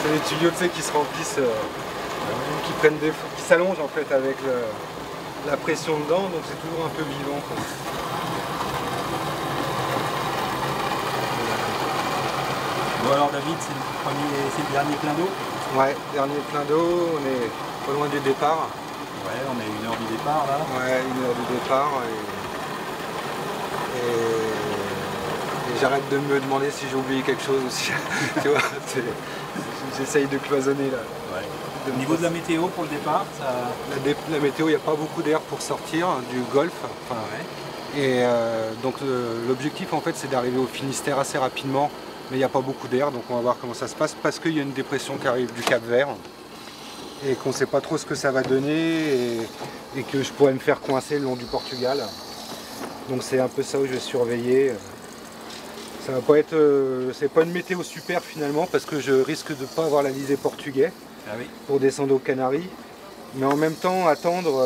C'est les tuyaux, tu sais, qui se remplissent, qui s'allongent en fait avec la pression dedans, donc c'est toujours un peu vivant, quoi. Bon alors David, c'est le dernier plein d'eau? Ouais, dernier plein d'eau, on est pas loin du départ. Ouais, on est à 1 heure du départ là. Ouais, 1 heure du départ. Et j'arrête de me demander si j'ai oublié quelque chose aussi. Tu vois, j'essaye de cloisonner là. Ouais. Au niveau de la météo pour le départ, la météo, il n'y a pas beaucoup d'air pour sortir du golfe. Enfin, ouais. Et donc l'objectif en fait c'est d'arriver au Finistère assez rapidement, mais il n'y a pas beaucoup d'air, donc on va voir comment ça se passe parce qu'il y a une dépression qui arrive du Cap Vert et qu'on ne sait pas trop ce que ça va donner et que je pourrais me faire coincer le long du Portugal. Donc c'est un peu ça où je vais surveiller. Ça va pas être, c'est pas une météo super finalement parce que je risque de ne pas avoir la visée portugais pour descendre aux Canaries, mais en même temps attendre.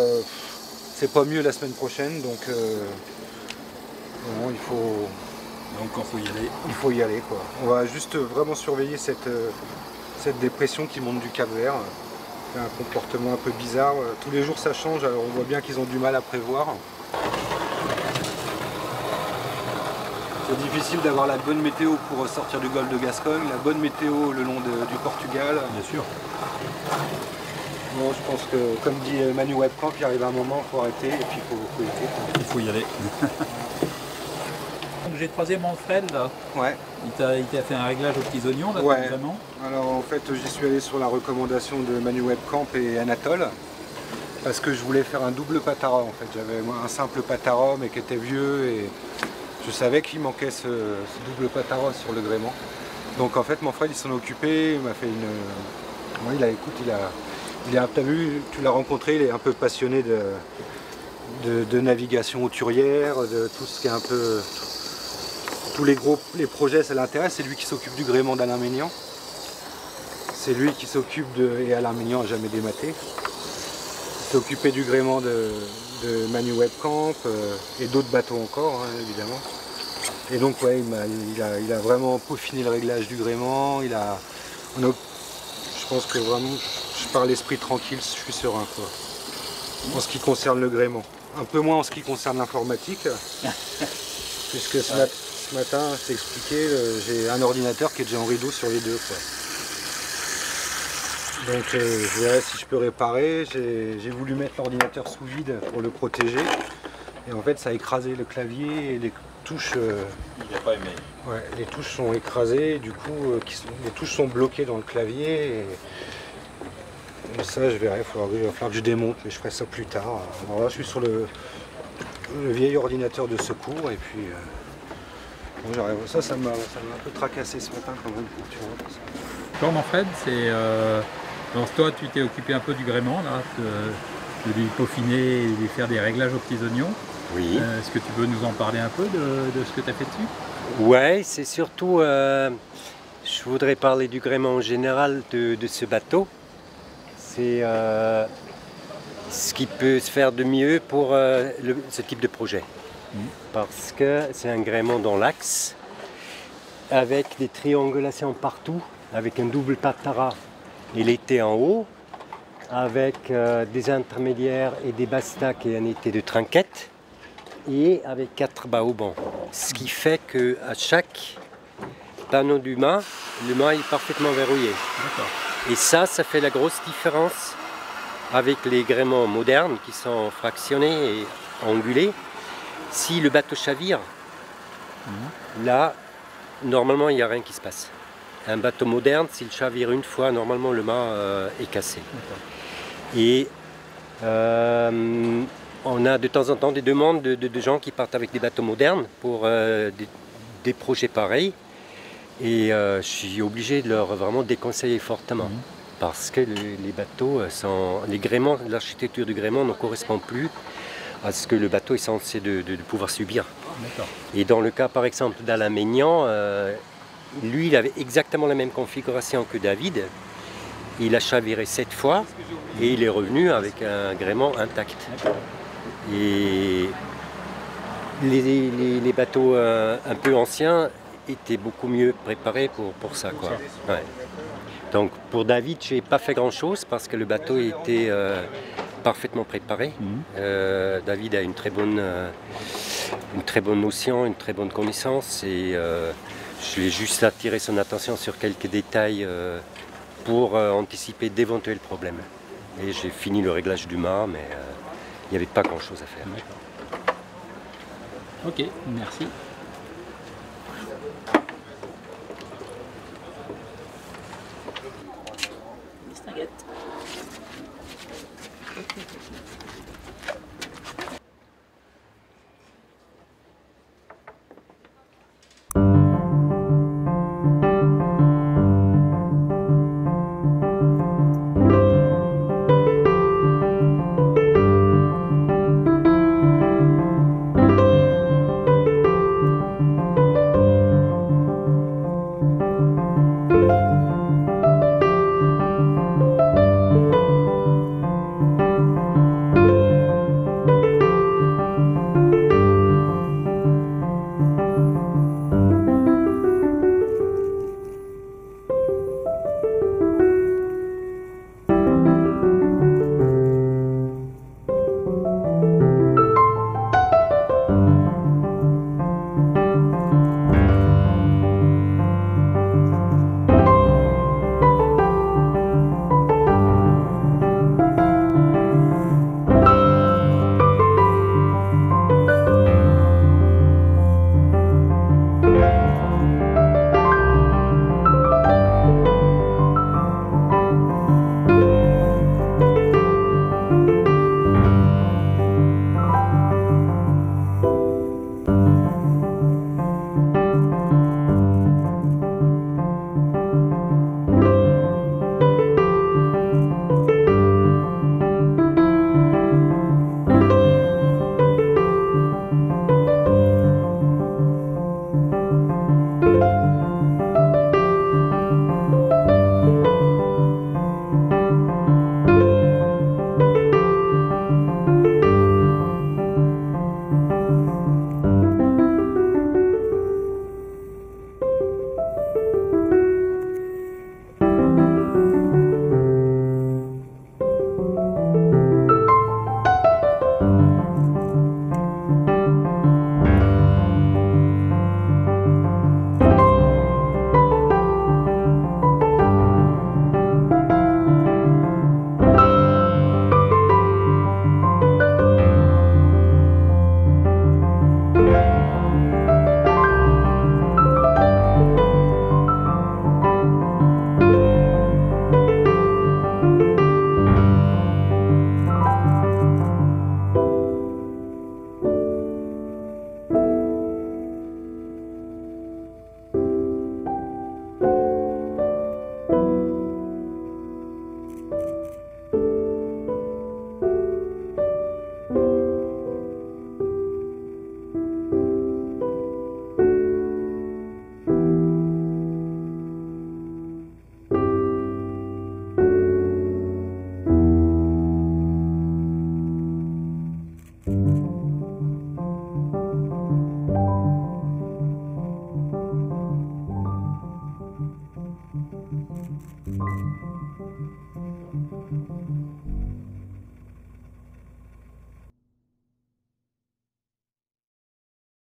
C'est pas mieux la semaine prochaine, donc bon, donc faut y aller. Il faut y aller, quoi. On va juste vraiment surveiller cette dépression qui monte du Cap Vert. C'est un comportement un peu bizarre. Tous les jours ça change, alors on voit bien qu'ils ont du mal à prévoir. C'est difficile d'avoir la bonne météo pour sortir du golfe de Gascogne, la bonne météo le long du Portugal. Bien sûr. Bon, je pense que, comme dit Manu Webcamp, il arrive un moment, il faut arrêter et puis il faut y aller. Donc j'ai croisé Manfred là. Ouais. Il t'a fait un réglage aux petits oignons là, ouais. Vraiment. Alors en fait j'y suis allé sur la recommandation de Manu Webcamp et Anatole parce que je voulais faire un double patara en fait. J'avais un simple patara mais qui était vieux et je savais qu'il manquait ce double patara sur le gréement. Donc en fait Manfred il s'en est occupé, il m'a fait une. Ouais, t'as vu, tu l'as rencontré, il est un peu passionné de navigation hauturière, de tout ce qui est un peu. Tous les projets, ça l'intéresse. C'est lui qui s'occupe du gréement d'Alain Maignan. C'est lui qui s'occupe et Alain Maignan n'a jamais dématé. Il s'est occupé du gréement de Manu Webcamp et d'autres bateaux encore, hein, évidemment. Et donc, ouais, il a vraiment peaufiné le réglage du gréement. Je pense que vraiment, je pars l'esprit tranquille, je suis serein, quoi. En ce qui concerne le gréement. Un peu moins en ce qui concerne l'informatique. Puisque ce matin, je t'ai expliqué, j'ai un ordinateur qui est déjà en rideau sur les deux, quoi. Donc je verrai si je peux réparer. J'ai voulu mettre l'ordinateur sous vide pour le protéger. Et en fait, ça a écrasé le clavier et les touches. Il n'a pas aimé. Ouais, les touches sont écrasées, du coup, les touches sont bloquées dans le clavier. Et ça, je verrai, il va falloir que je démonte, mais je ferai ça plus tard. Alors là, je suis sur le vieil ordinateur de secours, et puis bon, j'arrive. Ça m'a un peu tracassé ce matin quand même. Tu vois, Bon, Manfred, donc toi, tu t'es occupé un peu du gréement, là, de lui peaufiner et de lui faire des réglages aux petits oignons. Oui. Est-ce que tu peux nous en parler un peu de ce que tu as fait dessus? Ouais, c'est surtout, je voudrais parler du gréement en général de ce bateau. C'est ce qui peut se faire de mieux pour ce type de projet. Parce que c'est un gréement dans l'axe, avec des triangulations partout, avec un double patara et l'été en haut, avec des intermédiaires et des bastacs et un été de trinquette, et avec 4 baobans. Ce qui fait qu'à chaque panneau du mât, le mât est parfaitement verrouillé. Et ça fait la grosse différence avec les gréements modernes qui sont fractionnés et angulés. Si le bateau chavire, là, normalement, il n'y a rien qui se passe. Un bateau moderne, s'il chavire une fois, normalement, le mât est cassé. Et on a de temps en temps des demandes de gens qui partent avec des bateaux modernes pour des projets pareils. Et je suis obligé de leur vraiment déconseiller fortement. Parce que les bateaux les gréements, l'architecture du gréement ne correspond plus à ce que le bateau est censé de pouvoir subir. Et dans le cas par exemple d'Alain Maignan, lui il avait exactement la même configuration que David. Il a chaviré 7 fois et il est revenu avec un gréement intact. Et les bateaux un peu anciens étaient beaucoup mieux préparés pour ça, quoi. Ouais. Donc pour David, je n'ai pas fait grand-chose parce que le bateau était parfaitement préparé. David a une très bonne notion, une très bonne connaissance et je l'ai juste attiré son attention sur quelques détails pour anticiper d'éventuels problèmes. Et j'ai fini le réglage du mât, mais il n'y avait pas grand-chose à faire. Ok, merci.